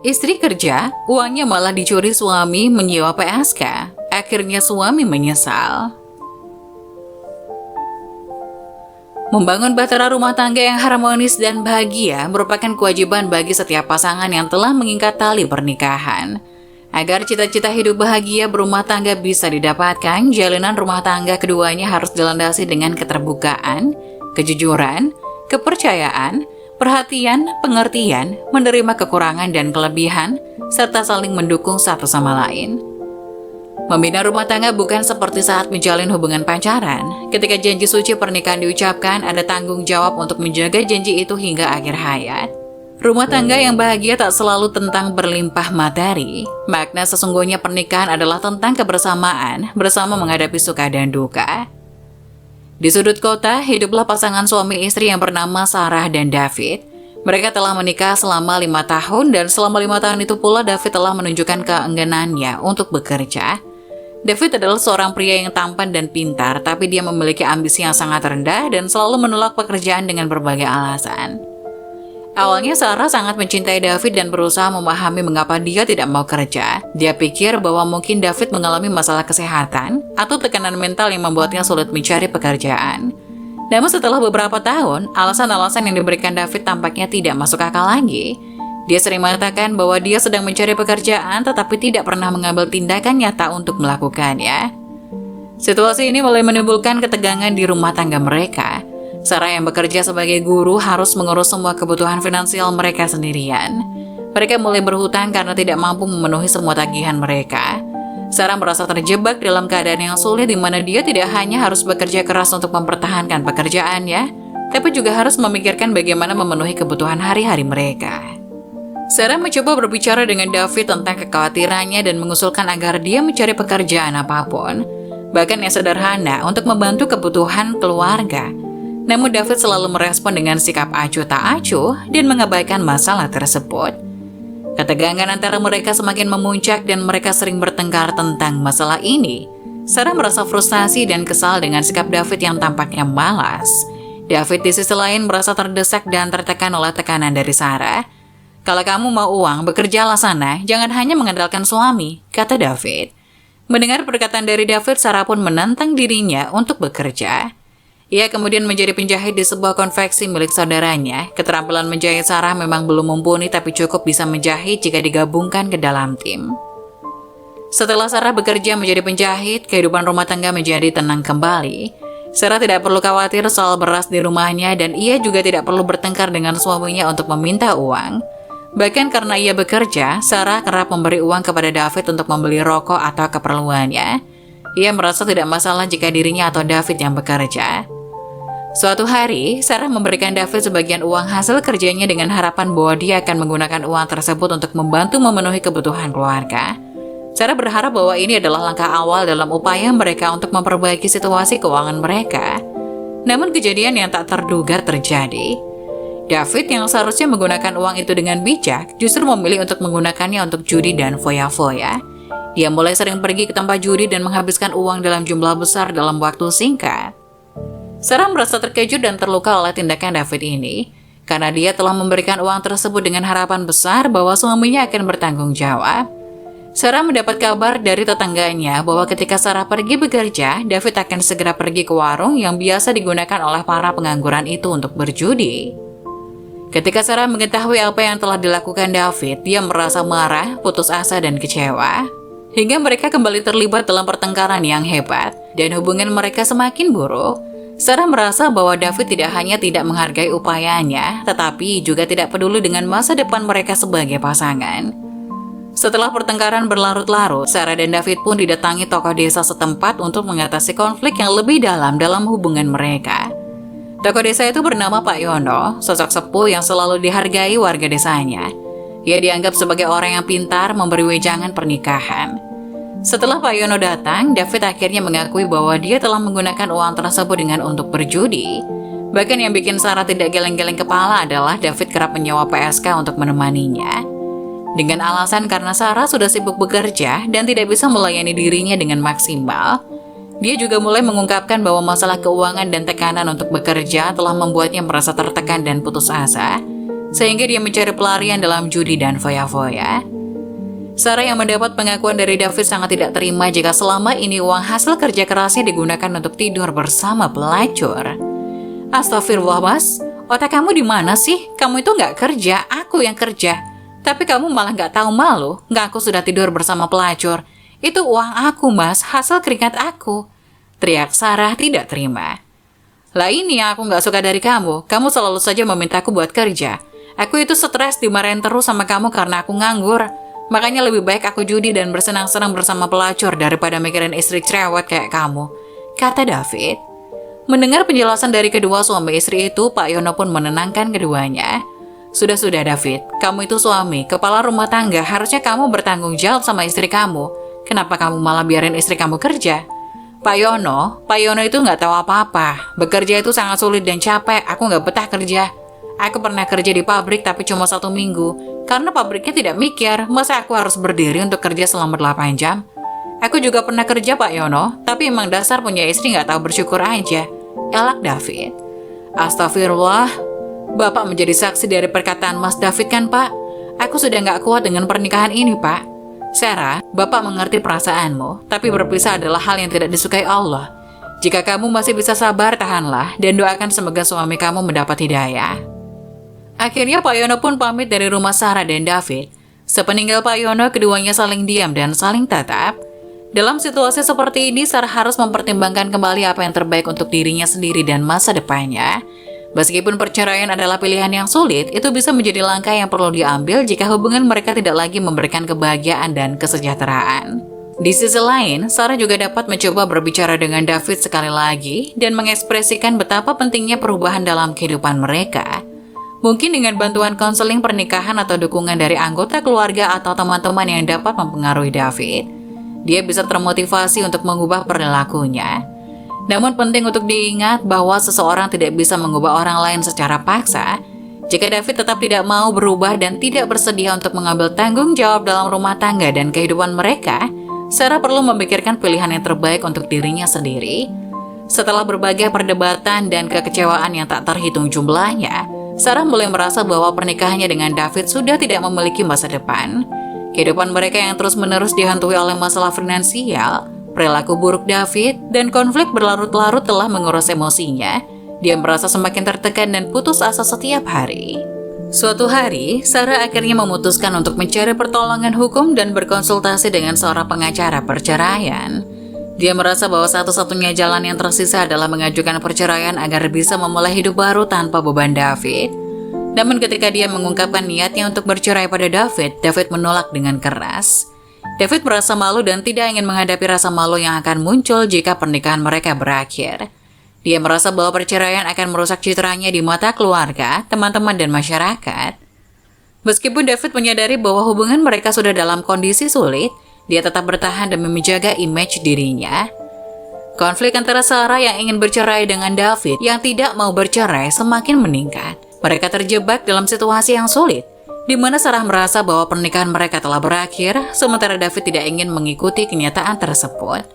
Istri kerja, uangnya malah dicuri suami menyewa PSK. Akhirnya suami menyesal. Membangun bahtera rumah tangga yang harmonis dan bahagia merupakan kewajiban bagi setiap pasangan yang telah mengikat tali pernikahan. Agar cita-cita hidup bahagia berumah tangga bisa didapatkan, jalinan rumah tangga keduanya harus dilandasi dengan keterbukaan, kejujuran, kepercayaan, perhatian, pengertian, menerima kekurangan dan kelebihan, serta saling mendukung satu sama lain. Membina rumah tangga bukan seperti saat menjalin hubungan pacaran. Ketika janji suci pernikahan diucapkan, ada tanggung jawab untuk menjaga janji itu hingga akhir hayat. Rumah tangga yang bahagia tak selalu tentang berlimpah materi. Makna sesungguhnya pernikahan adalah tentang kebersamaan, bersama menghadapi suka dan duka. Di sudut kota, hiduplah pasangan suami istri yang bernama Sarah dan David. Mereka telah menikah selama 5 tahun dan selama 5 tahun itu pula David telah menunjukkan keengganannya untuk bekerja. David adalah seorang pria yang tampan dan pintar, tapi dia memiliki ambisi yang sangat rendah dan selalu menolak pekerjaan dengan berbagai alasan. Awalnya Sarah sangat mencintai David dan berusaha memahami mengapa dia tidak mau kerja. Dia pikir bahwa mungkin David mengalami masalah kesehatan atau tekanan mental yang membuatnya sulit mencari pekerjaan. Namun setelah beberapa tahun, alasan-alasan yang diberikan David tampaknya tidak masuk akal lagi. Dia sering mengatakan bahwa dia sedang mencari pekerjaan tetapi tidak pernah mengambil tindakan nyata untuk melakukannya. Situasi ini mulai menimbulkan ketegangan di rumah tangga mereka. Sarah yang bekerja sebagai guru harus mengurus semua kebutuhan finansial mereka sendirian. Mereka mulai berhutang karena tidak mampu memenuhi semua tagihan mereka. Sarah merasa terjebak dalam keadaan yang sulit di mana dia tidak hanya harus bekerja keras untuk mempertahankan pekerjaannya, tapi juga harus memikirkan bagaimana memenuhi kebutuhan hari-hari mereka. Sarah mencoba berbicara dengan David tentang kekhawatirannya dan mengusulkan agar dia mencari pekerjaan apapun, bahkan yang sederhana untuk membantu kebutuhan keluarga. Namun David selalu merespon dengan sikap acuh tak acuh dan mengabaikan masalah tersebut. Ketegangan antara mereka semakin memuncak dan mereka sering bertengkar tentang masalah ini. Sarah merasa frustasi dan kesal dengan sikap David yang tampaknya malas. David di sisi lain merasa terdesak dan tertekan oleh tekanan dari Sarah. "Kalau kamu mau uang, bekerjalah sana, jangan hanya mengandalkan suami," kata David. Mendengar perkataan dari David, Sarah pun menantang dirinya untuk bekerja. Ia kemudian menjadi penjahit di sebuah konveksi milik saudaranya. Keterampilan menjahit Sarah memang belum mumpuni tapi cukup bisa menjahit jika digabungkan ke dalam tim. Setelah Sarah bekerja menjadi penjahit, kehidupan rumah tangga menjadi tenang kembali. Sarah tidak perlu khawatir soal beras di rumahnya dan ia juga tidak perlu bertengkar dengan suaminya untuk meminta uang. Bahkan karena ia bekerja, Sarah kerap memberi uang kepada David untuk membeli rokok atau keperluannya. Ia merasa tidak masalah jika dirinya atau David yang bekerja. Suatu hari, Sarah memberikan David sebagian uang hasil kerjanya dengan harapan bahwa dia akan menggunakan uang tersebut untuk membantu memenuhi kebutuhan keluarga. Sarah berharap bahwa ini adalah langkah awal dalam upaya mereka untuk memperbaiki situasi keuangan mereka. Namun kejadian yang tak terduga terjadi. David yang seharusnya menggunakan uang itu dengan bijak, justru memilih untuk menggunakannya untuk judi dan foya-foya. Dia mulai sering pergi ke tempat judi dan menghabiskan uang dalam jumlah besar dalam waktu singkat. Sarah merasa terkejut dan terluka oleh tindakan David ini, karena dia telah memberikan uang tersebut dengan harapan besar bahwa suaminya akan bertanggung jawab. Sarah mendapat kabar dari tetangganya bahwa ketika Sarah pergi bekerja, David akan segera pergi ke warung yang biasa digunakan oleh para pengangguran itu untuk berjudi. Ketika Sarah mengetahui apa yang telah dilakukan David, dia merasa marah, putus asa, dan kecewa. Hingga mereka kembali terlibat dalam pertengkaran yang hebat, dan hubungan mereka semakin buruk. Sarah merasa bahwa David tidak hanya tidak menghargai upayanya, tetapi juga tidak peduli dengan masa depan mereka sebagai pasangan. Setelah pertengkaran berlarut-larut, Sarah dan David pun didatangi tokoh desa setempat untuk mengatasi konflik yang lebih dalam hubungan mereka. Tokoh desa itu bernama Pak Yono, sosok sepuh yang selalu dihargai warga desanya. Ia dianggap sebagai orang yang pintar memberi wejangan pernikahan. Setelah Pak Yono datang, David akhirnya mengakui bahwa dia telah menggunakan uang tersebut untuk berjudi. Bahkan yang bikin Sarah tidak geleng-geleng kepala adalah David kerap menyewa PSK untuk menemaninya. Dengan alasan karena Sarah sudah sibuk bekerja dan tidak bisa melayani dirinya dengan maksimal, dia juga mulai mengungkapkan bahwa masalah keuangan dan tekanan untuk bekerja telah membuatnya merasa tertekan dan putus asa. sehingga dia mencari pelarian dalam judi dan foya-foya. Sarah yang mendapat pengakuan dari David sangat tidak terima jika selama ini uang hasil kerja kerasnya digunakan untuk tidur bersama pelacur. Astagfirullah Mas, otak kamu di mana sih? Kamu itu nggak kerja, aku yang kerja. Tapi kamu malah nggak tahu malu, nggak aku sudah tidur bersama pelacur. Itu uang aku Mas, hasil keringat aku. Teriak Sarah tidak terima. Lah ini yang aku nggak suka dari kamu selalu saja memintaku buat kerja. Aku itu stres dimarahin terus sama kamu karena aku nganggur. Makanya lebih baik aku judi dan bersenang-senang bersama pelacur daripada mikirin istri cerewet kayak kamu, kata David. Mendengar penjelasan dari kedua suami istri itu, Pak Yono pun menenangkan keduanya. Sudah David, kamu itu suami, kepala rumah tangga, harusnya kamu bertanggung jawab sama istri kamu. Kenapa kamu malah biarin istri kamu kerja? Pak Yono itu nggak tahu apa-apa. Bekerja itu sangat sulit dan capek, aku nggak betah kerja. Aku pernah kerja di pabrik tapi cuma 1 minggu. Karena pabriknya tidak mikir, masa aku harus berdiri untuk kerja selama 8 jam? Aku juga pernah kerja Pak Yono, tapi emang dasar punya istri nggak tahu bersyukur aja. Elak David. Astagfirullah, Bapak menjadi saksi dari perkataan Mas David kan Pak? Aku sudah nggak kuat dengan pernikahan ini Pak. Sarah, Bapak mengerti perasaanmu, tapi berpisah adalah hal yang tidak disukai Allah. Jika kamu masih bisa sabar, tahanlah, dan doakan semoga suami kamu mendapat hidayah. Akhirnya Pak Yono pun pamit dari rumah Sarah dan David. Sepeninggal Pak Yono, keduanya saling diam dan saling tatap. Dalam situasi seperti ini, Sarah harus mempertimbangkan kembali apa yang terbaik untuk dirinya sendiri dan masa depannya. Meskipun perceraian adalah pilihan yang sulit, itu bisa menjadi langkah yang perlu diambil jika hubungan mereka tidak lagi memberikan kebahagiaan dan kesejahteraan. Di sisi lain, Sarah juga dapat mencoba berbicara dengan David sekali lagi dan mengekspresikan betapa pentingnya perubahan dalam kehidupan mereka. Mungkin dengan bantuan konseling pernikahan atau dukungan dari anggota keluarga atau teman-teman yang dapat mempengaruhi David, dia bisa termotivasi untuk mengubah perilakunya. Namun penting untuk diingat bahwa seseorang tidak bisa mengubah orang lain secara paksa. Jika David tetap tidak mau berubah dan tidak bersedia untuk mengambil tanggung jawab dalam rumah tangga dan kehidupan mereka, Sarah perlu memikirkan pilihan yang terbaik untuk dirinya sendiri. Setelah berbagai perdebatan dan kekecewaan yang tak terhitung jumlahnya, Sarah mulai merasa bahwa pernikahannya dengan David sudah tidak memiliki masa depan. Kehidupan mereka yang terus-menerus dihantui oleh masalah finansial, perilaku buruk David, dan konflik berlarut-larut telah menguras emosinya. Dia merasa semakin tertekan dan putus asa setiap hari. Suatu hari, Sarah akhirnya memutuskan untuk mencari pertolongan hukum dan berkonsultasi dengan seorang pengacara perceraian. Dia merasa bahwa satu-satunya jalan yang tersisa adalah mengajukan perceraian agar bisa memulai hidup baru tanpa beban David. Namun ketika dia mengungkapkan niatnya untuk bercerai pada David menolak dengan keras. David merasa malu dan tidak ingin menghadapi rasa malu yang akan muncul jika pernikahan mereka berakhir. Dia merasa bahwa perceraian akan merusak citranya di mata keluarga, teman-teman, dan masyarakat. Meskipun David menyadari bahwa hubungan mereka sudah dalam kondisi sulit, dia tetap bertahan demi menjaga image dirinya. Konflik antara Sarah yang ingin bercerai dengan David yang tidak mau bercerai semakin meningkat. Mereka terjebak dalam situasi yang sulit, di mana Sarah merasa bahwa pernikahan mereka telah berakhir, sementara David tidak ingin mengikuti kenyataan tersebut.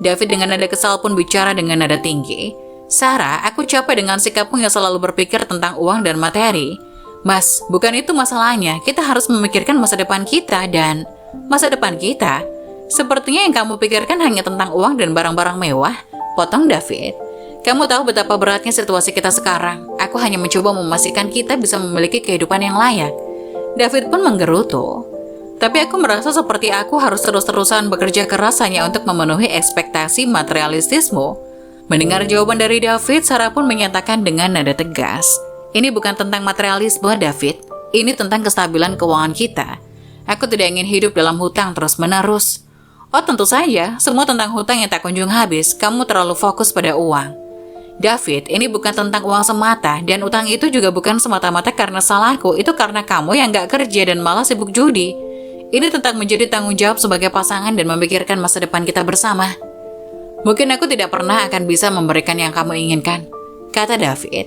David dengan nada kesal pun bicara dengan nada tinggi. Sarah, aku capek dengan sikapmu yang selalu berpikir tentang uang dan materi. Mas, bukan itu masalahnya. Kita harus memikirkan masa depan kita dan... Masa depan kita? Sepertinya yang kamu pikirkan hanya tentang uang dan barang-barang mewah, potong David. Kamu tahu betapa beratnya situasi kita sekarang. Aku hanya mencoba memastikan kita bisa memiliki kehidupan yang layak. David pun menggerutu. Tapi aku merasa seperti aku harus terus-terusan bekerja keras hanya untuk memenuhi ekspektasi materialistismu. Mendengar jawaban dari David, Sarah pun menyatakan dengan nada tegas. Ini bukan tentang materialisme, David. Ini tentang kestabilan keuangan kita. Aku tidak ingin hidup dalam hutang terus-menerus. Oh tentu saja, semua tentang hutang yang tak kunjung habis. Kamu terlalu fokus pada uang. David, ini bukan tentang uang semata. Dan utang itu juga bukan semata-mata karena salahku. Itu karena kamu yang gak kerja dan malah sibuk judi. Ini tentang menjadi tanggung jawab sebagai pasangan dan memikirkan masa depan kita bersama. Mungkin aku tidak pernah akan bisa memberikan yang kamu inginkan, kata David.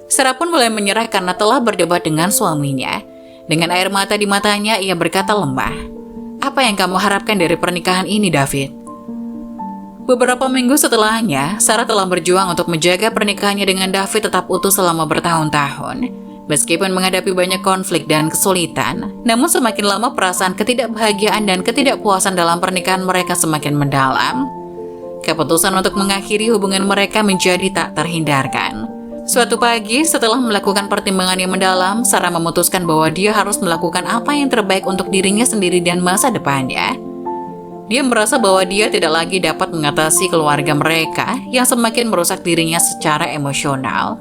Sarah pun mulai menyerah karena telah berdebat dengan suaminya. Dengan air mata di matanya, ia berkata lemah. Apa yang kamu harapkan dari pernikahan ini, David? Beberapa minggu setelahnya, Sarah telah berjuang untuk menjaga pernikahannya dengan David tetap utuh selama bertahun-tahun. Meskipun menghadapi banyak konflik dan kesulitan, namun semakin lama perasaan ketidakbahagiaan dan ketidakpuasan dalam pernikahan mereka semakin mendalam. Keputusan untuk mengakhiri hubungan mereka menjadi tak terhindarkan. Suatu pagi, setelah melakukan pertimbangan yang mendalam, Sarah memutuskan bahwa dia harus melakukan apa yang terbaik untuk dirinya sendiri dan masa depannya. Dia merasa bahwa dia tidak lagi dapat mengatasi keluarga mereka yang semakin merusak dirinya secara emosional.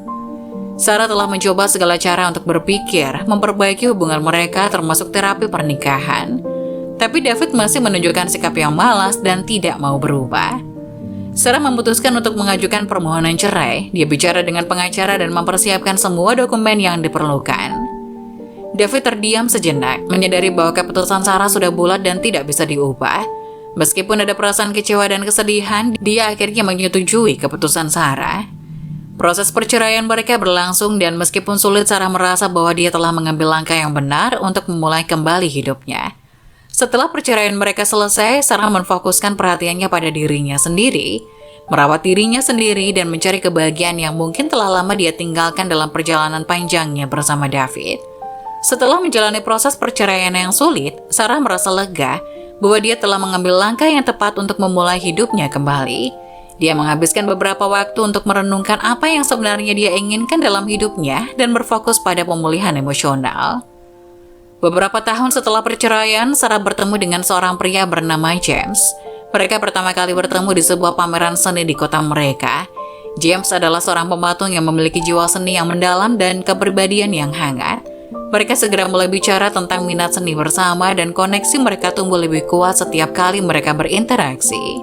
Sarah telah mencoba segala cara untuk berpikir, memperbaiki hubungan mereka termasuk terapi pernikahan. Tapi David masih menunjukkan sikap yang malas dan tidak mau berubah. Sarah memutuskan untuk mengajukan permohonan cerai. Dia bicara dengan pengacara dan mempersiapkan semua dokumen yang diperlukan. David terdiam sejenak, menyadari bahwa keputusan Sarah sudah bulat dan tidak bisa diubah. Meskipun ada perasaan kecewa dan kesedihan, dia akhirnya menyetujui keputusan Sarah. Proses perceraian mereka berlangsung dan meskipun sulit, Sarah merasa bahwa dia telah mengambil langkah yang benar untuk memulai kembali hidupnya. Setelah perceraian mereka selesai, Sarah memfokuskan perhatiannya pada dirinya sendiri, merawat dirinya sendiri dan mencari kebahagiaan yang mungkin telah lama dia tinggalkan dalam perjalanan panjangnya bersama David. Setelah menjalani proses perceraian yang sulit, Sarah merasa lega bahwa dia telah mengambil langkah yang tepat untuk memulai hidupnya kembali. Dia menghabiskan beberapa waktu untuk merenungkan apa yang sebenarnya dia inginkan dalam hidupnya dan berfokus pada pemulihan emosional. Beberapa tahun setelah perceraian, Sarah bertemu dengan seorang pria bernama James. Mereka pertama kali bertemu di sebuah pameran seni di kota mereka. James adalah seorang pematung yang memiliki jiwa seni yang mendalam dan kepribadian yang hangat. Mereka segera mulai bicara tentang minat seni bersama dan koneksi mereka tumbuh lebih kuat setiap kali mereka berinteraksi.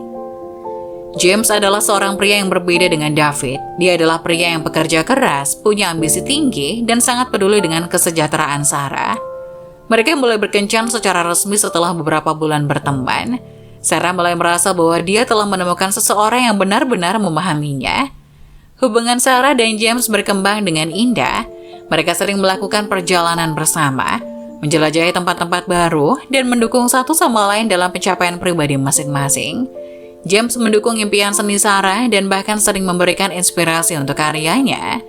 James adalah seorang pria yang berbeda dengan David. Dia adalah pria yang bekerja keras, punya ambisi tinggi, dan sangat peduli dengan kesejahteraan Sarah. Mereka mulai berkencan secara resmi setelah beberapa bulan berteman. Sarah mulai merasa bahwa dia telah menemukan seseorang yang benar-benar memahaminya. Hubungan Sarah dan James berkembang dengan indah. Mereka sering melakukan perjalanan bersama, menjelajahi tempat-tempat baru, dan mendukung satu sama lain dalam pencapaian pribadi masing-masing. James mendukung impian seni Sarah dan bahkan sering memberikan inspirasi untuk karyanya.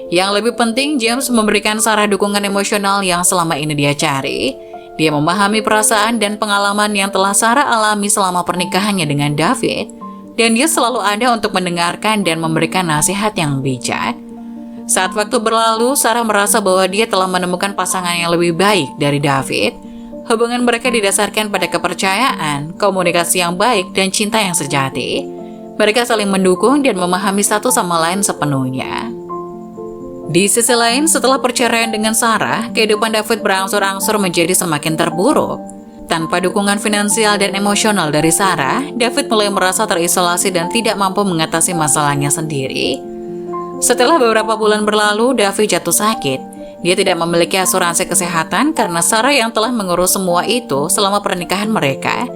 Yang lebih penting, James memberikan Sarah dukungan emosional yang selama ini dia cari. Dia memahami perasaan dan pengalaman yang telah Sarah alami selama pernikahannya dengan David, dan dia selalu ada untuk mendengarkan dan memberikan nasihat yang bijak. Saat waktu berlalu, Sarah merasa bahwa dia telah menemukan pasangan yang lebih baik dari David. Hubungan mereka didasarkan pada kepercayaan, komunikasi yang baik, dan cinta yang sejati. Mereka saling mendukung dan memahami satu sama lain sepenuhnya. Di sisi lain, setelah perceraian dengan Sarah, kehidupan David berangsur-angsur menjadi semakin terburuk. Tanpa dukungan finansial dan emosional dari Sarah, David mulai merasa terisolasi dan tidak mampu mengatasi masalahnya sendiri. Setelah beberapa bulan berlalu, David jatuh sakit. Dia tidak memiliki asuransi kesehatan karena Sarah yang telah mengurus semua itu selama pernikahan mereka.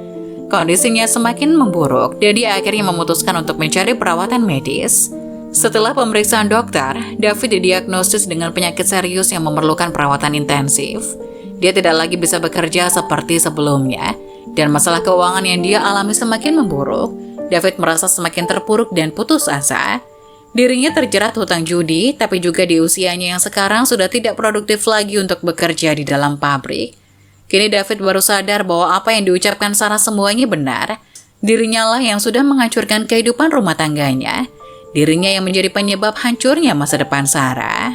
Kondisinya semakin memburuk dan dia akhirnya memutuskan untuk mencari perawatan medis. Setelah pemeriksaan dokter, David didiagnosis dengan penyakit serius yang memerlukan perawatan intensif. Dia tidak lagi bisa bekerja seperti sebelumnya, dan masalah keuangan yang dia alami semakin memburuk. David merasa semakin terpuruk dan putus asa. Dirinya terjerat hutang judi, tapi juga di usianya yang sekarang sudah tidak produktif lagi untuk bekerja di dalam pabrik. Kini David baru sadar bahwa apa yang diucapkan Sarah semuanya benar. Dirinya lah yang sudah menghancurkan kehidupan rumah tangganya. Dirinya yang menjadi penyebab hancurnya masa depan Sarah.